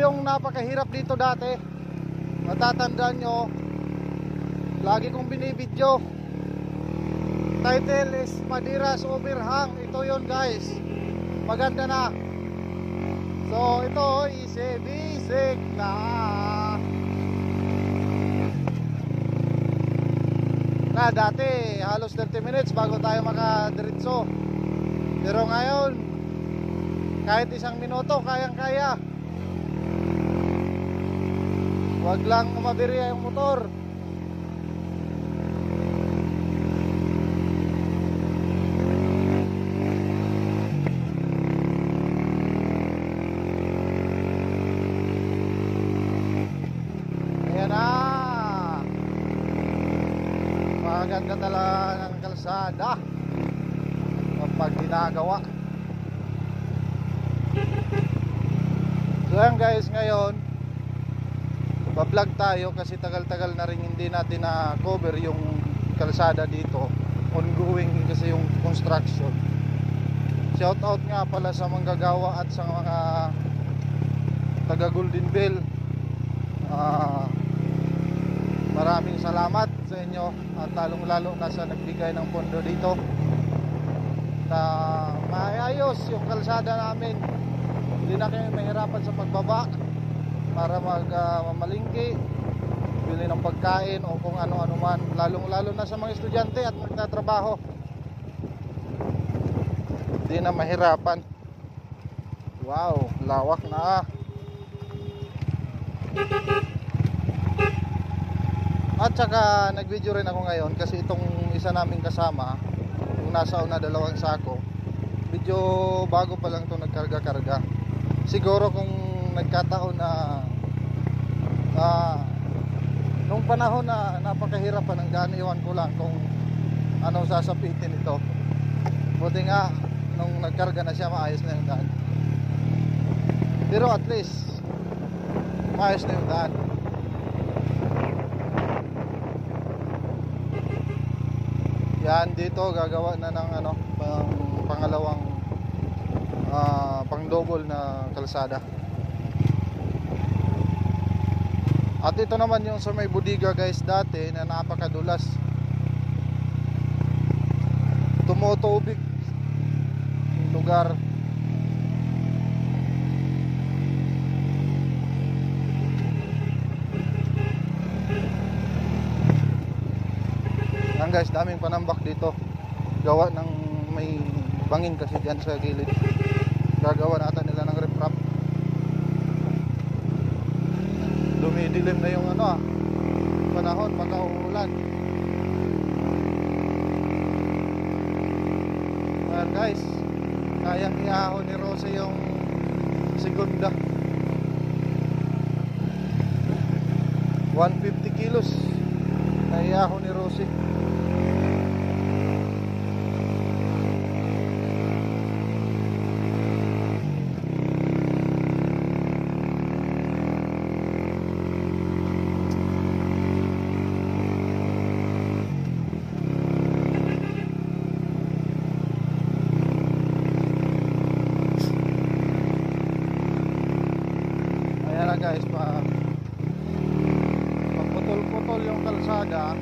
yung napakahirap dito dati. Matatandaan nyo, lagi kong binibidyo. Title is Madiras Overhang. Ito yun guys, maganda na. So ito isibisik na. Dati halos 30 minutes bago tayo makadiretso. Pero ngayon kahit 1 minuto kayang kaya. Wag lang maberya yung motor. Ayan na. Maganda talaga ng kalsada kapag ginagawa. So yan guys, ngayon pa-vlog tayo kasi tagal-tagal na rin hindi natin na cover yung kalsada dito. Ongoing kasi yung construction. Shout out nga pala sa manggagawa at sa mga taga Golden Bell. Maraming salamat sa inyo at lalong-lalo na sa nagbigay ng pondo dito na maayos yung kalsada namin. Hindi na kayo mahirapan sa pagbaba para mamalingki, bili ng pagkain o kung ano-ano man, lalong-lalo na sa mga estudyante at magtatrabaho. Hindi na mahirapan. Wow, lawak na. At saka nag-video rin ako ngayon kasi itong isa naming kasama, yung nasa una 2 sako, medyo bago pa lang ito nagkarga-karga. Siguro kung nagkataon na nung panahon na napakahirapan ng daan, iwan ko lang kung anong sasapitin ito. Buti nga nung nagkarga na siya, maayos na yung daan. Pero at least maayos na yung daan. Yan, dito gagawa na ng pangalawang pang double na kalsada. At ito naman yung sa may bodega guys, dati na napakadulas, tumutubig yung lugar. Yan guys, daming panambak dito, gawa ng may bangin kasi dyan sa gilid. Gagawa na ata nila ng riprap. Dumidilim na yung panahon, baka uulan. Ayan guys, kayang iahon ni Rose yung segunda. 150 kilos na iahon ni Rose. Guys, pagputol-putol yung kalsada,